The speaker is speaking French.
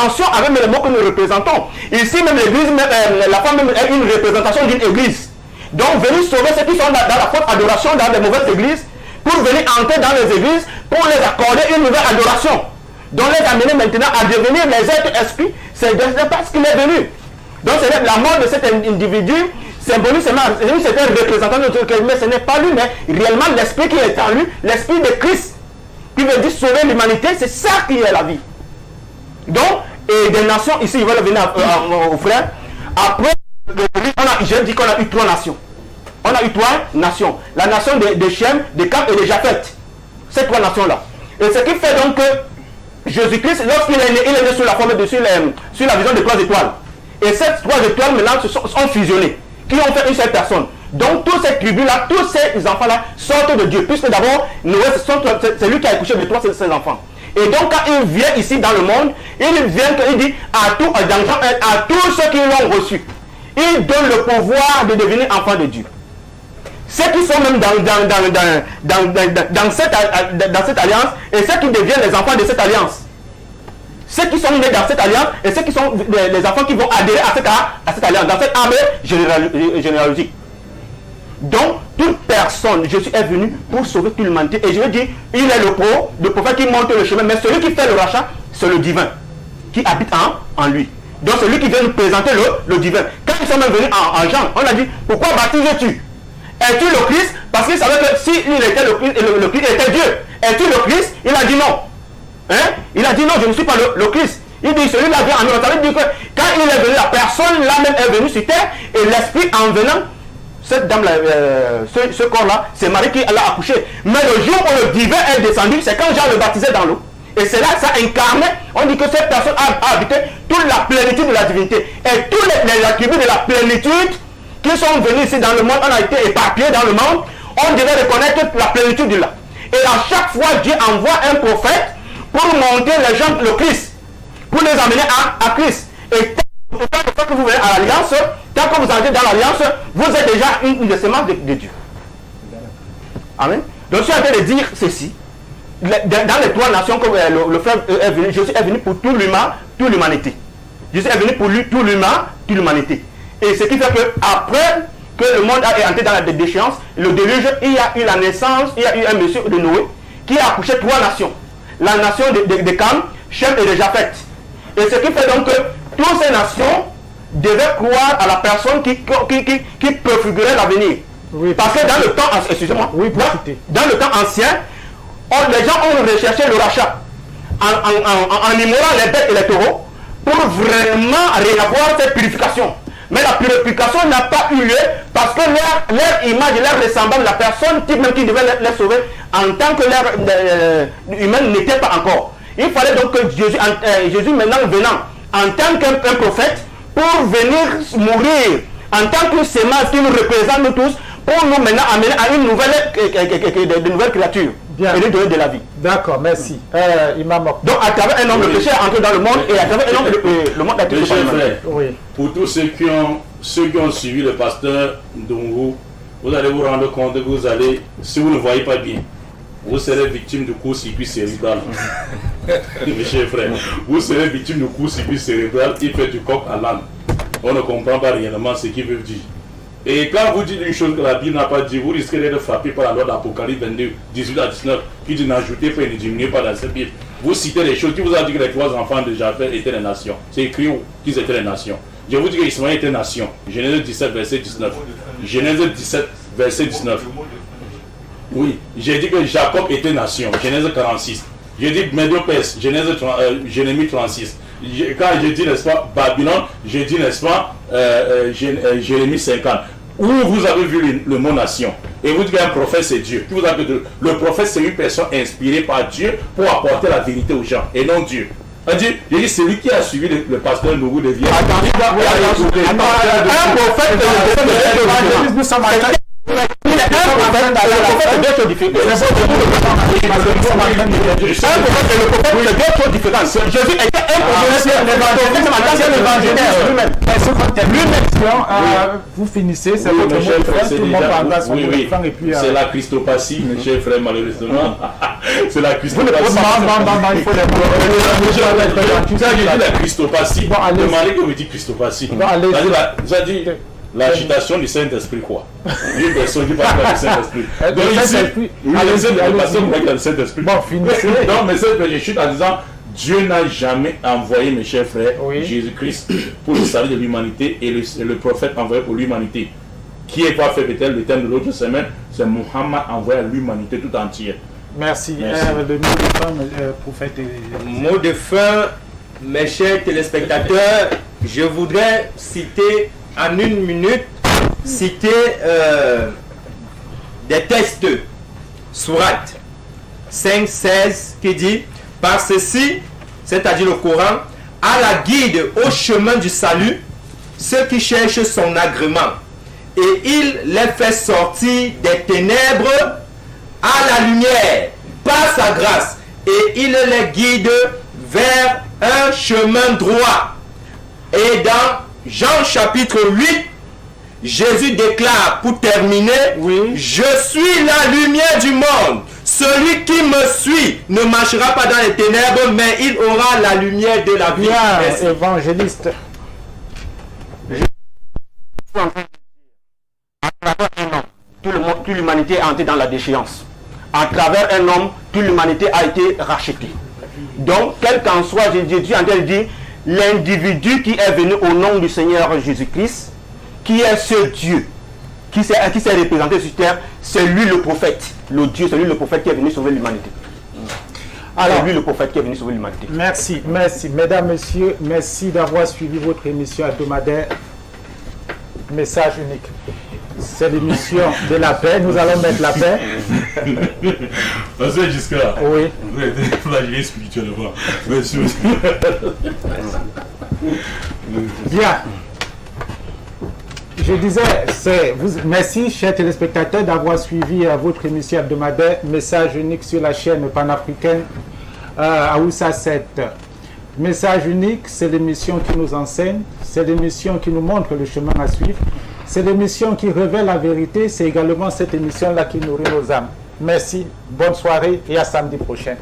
attention avec les mots que nous représentons. Ici même l'église, la femme même est une représentation d'une église. Donc venir sauver ceux qui sont dans la fausse adoration, dans les mauvaises églises, pour venir entrer dans les églises, pour les accorder une nouvelle adoration. Donc les amener maintenant à devenir les êtres esprits, c'est parce qu'il est venu. Donc c'est la mort de cet individu symbolise seulement une certaine représentation de notre Christ, mais ce n'est pas lui, mais réellement l'esprit qui est en lui, l'esprit de Christ, qui veut dire sauver l'humanité, c'est ça qui est la vie. Donc, et des nations, ici, ils veulent venir aux frères. Après, j'ai dit qu'on a eu 3 nations. On a eu 3 nations. La nation de Shem, de Cam et de Japheth. Ces 3 nations-là. Et ce qui fait donc que Jésus-Christ, lorsqu'il est né, il est né sous la forme de, sur la vision de 3 étoiles. Et ces 3 étoiles, maintenant, sont fusionnées, qui ont fait une seule personne. Donc, toutes ces tribus-là, tous ces enfants-là sortent de Dieu. Puisque d'abord, Noé, c'est lui qui a accouché de 3 de ses enfants. Et donc, quand il vient ici dans le monde, il vient, il dit à tous ceux qui l'ont reçu, il donne le pouvoir de devenir enfants de Dieu. Ceux qui sont même dans cette alliance et ceux qui deviennent les enfants de cette alliance. Ceux qui sont nés dans cette alliance et ceux qui sont les enfants qui vont adhérer à cette alliance, dans cette armée généalogique. Donc, toute personne, Jésus est venu pour sauver toute l'humanité. Et je veux dire, il est le prophète qui montre le chemin. Mais celui qui fait le rachat, c'est le divin qui habite en lui. Donc, c'est lui qui vient nous présenter le divin. Quand ils sont même venus en Jean, on a dit, pourquoi baptises-tu? Es-tu le Christ? Parce qu'il savait que s'il était le Christ, il était Dieu. Es-tu le Christ? Il a dit non. Hein? Il a dit non, je ne suis pas le Christ. Il dit, celui-là vient en nous. Ça veut dire que quand il est venu, la personne là même est venue sur terre et l'esprit en venant, cette dame-là, ce corps-là, c'est Marie qui l'a accouché. Mais le jour où le divin est descendu, c'est quand Jean le baptisait dans l'eau. Et c'est là que ça incarnait. On dit que cette personne a habité toute la plénitude de la divinité. Et tous les attributs de la plénitude qui sont venus ici dans le monde, on a été éparpillés dans le monde, on devait reconnaître la plénitude de là. Et à chaque fois, Dieu envoie un prophète pour montrer les gens le Christ, pour les amener à Christ. Et tant que vous venez à l'alliance, tant que vous entrez dans l'alliance, vous êtes déjà une des semences de Dieu. Amen. Donc je suis en train de dire ceci. Dans les 3 nations que le frère est venu, Jésus est venu pour tout l'humain, toute l'humanité. Jésus est venu pour lui, tout l'humain, toute l'humanité. Et ce qui fait que après que le monde est entré dans la déchéance, le déluge, il y a eu la naissance, il y a eu un monsieur de Noé qui a accouché 3 nations. La nation de Cam, Shem et de Japheth. Et ce qui fait donc que toutes ces nations devaient croire à la personne qui préfigurait l'avenir. Oui, parce que dans le temps, excusez-moi, oui, dans le temps ancien, les gens ont recherché le rachat en immorant les bêtes et les taureaux pour vraiment réavoir cette purification. Mais la purification n'a pas eu lieu parce que leur image, leur ressemblance, la personne type même qui devait les sauver en tant que leur humaine n'était pas encore. Il fallait donc que Jésus maintenant venant en tant qu'un prophète pour venir mourir en tant que sémence qui nous représente nous tous pour nous maintenant amener à une nouvelle créature. Bien. Et lui donner de la vie. D'accord, merci. Imam. Donc à travers un homme, le péché est entré dans le monde et à travers un homme, le monde a été frère. Oui. Pour tous ceux qui ont suivi le pasteur Ndungu, vous allez vous rendre compte que vous allez, si vous ne voyez pas bien, vous serez victime de court-circuit cérébral. Mes chers frères, vous serez victime de court-circuit cérébral, il fait du coq à l'âne. On ne comprend pas réellement ce qu'il veut dire. Et quand vous dites une chose que la Bible n'a pas dit, vous risquez d'être frappé par la loi d'Apocalypse 22, 18 à 19, qui dit n'ajoutez pas et ne diminuez pas dans cette Bible. Vous citez des choses qui vous a dit que les 3 enfants de Japheth étaient les nations. C'est écrit où qu'ils étaient les nations. Je vous dis qu'Ismaël était nation. Genèse 17, verset 19. Genèse 17, verset 19. Oui, j'ai dit que Jacob était nation. Genèse 46. J'ai dit Médio-Perse, Jérémie 36. Quand j'ai dit, n'est-ce pas, Babylone, j'ai dit, n'est-ce pas, Jérémie 50. Où vous avez vu le mot nation. Et vous dites qu'un prophète c'est Dieu. Qui vous a dit que le prophète c'est une personne inspirée par Dieu pour apporter la vérité aux gens et non Dieu. J'ai dit celui qui a suivi le pasteur Nougou de Vienne. Attendez, un prophète nous sommes Jésus était un prophète Vous finissez, c'est Oui, votre mes mot chers de frères, fin, c'est tout le monde déjà- va entendre son oui, mot de oui. fin et puis... C'est la Christopatie, mes chers frères, malheureusement. C'est la Non, Christopatie. il faut les mots. Quand j'ai dit la Christopatie, Bon, allez-y. demandez que vous dites Christopatie. Bon, allez-y. Ça dit l'agitation du Saint-Esprit, quoi. Une personne qui parle du Saint-Esprit. Le Donc ici, Saint-Esprit. oui, Allez-y, le Saint-Esprit, allez-y. parce que vous voyez qu'il y a le Saint-Esprit. Bon, finissez. Non, mais je suis en disant, Dieu n'a jamais envoyé, mes chers frères, Oui. Jésus-Christ pour le salut de l'humanité et le prophète envoyé pour l'humanité. Qui est pas fait peut-être le thème de l'autre semaine, c'est Muhammad envoyé à l'humanité tout entière. Merci. Merci. Le mot de fin, prophète. Mot de fin, mes chers téléspectateurs, je voudrais citer en 1 minute, des textes. Sourate 5:16 qui dit: par ceci, c'est-à-dire le Coran, à la guide au chemin du salut, ceux qui cherchent son agrément. Et il les fait sortir des ténèbres à la lumière par sa grâce. Et il les guide vers un chemin droit. Et dans Jean chapitre 8, Jésus déclare pour terminer: Oui. je suis la lumière du monde. Celui qui me suit ne marchera pas dans les ténèbres, mais il aura la lumière de la vie. Bien, Merci. évangéliste. À travers un homme, toute l'humanité est entrée dans la déchéance. À travers un homme, toute l'humanité a été rachetée. Donc, quel qu'en soit, Jésus est en train de dire, l'individu qui est venu au nom du Seigneur Jésus-Christ, qui est ce Dieu, qui s'est représenté sur terre, c'est lui le prophète. Le Dieu, c'est lui le prophète qui est venu sauver l'humanité. Alors, C'est lui le prophète qui est venu sauver l'humanité. merci, merci. Mesdames, Messieurs, merci d'avoir suivi votre émission hebdomadaire Message unique. C'est l'émission de la paix. Nous allons mettre la paix. Parce que jusqu'à Oui. vous avez été flagellé spirituellement. Merci. Bien. Je disais, merci, chers téléspectateurs, d'avoir suivi votre émission hebdomadaire Message unique sur la chaîne panafricaine Aoussa 7. Message unique, c'est l'émission qui nous enseigne, c'est l'émission qui nous montre le chemin à suivre, c'est l'émission qui révèle la vérité, c'est également cette émission-là qui nourrit nos âmes. Merci, bonne soirée et à samedi prochain.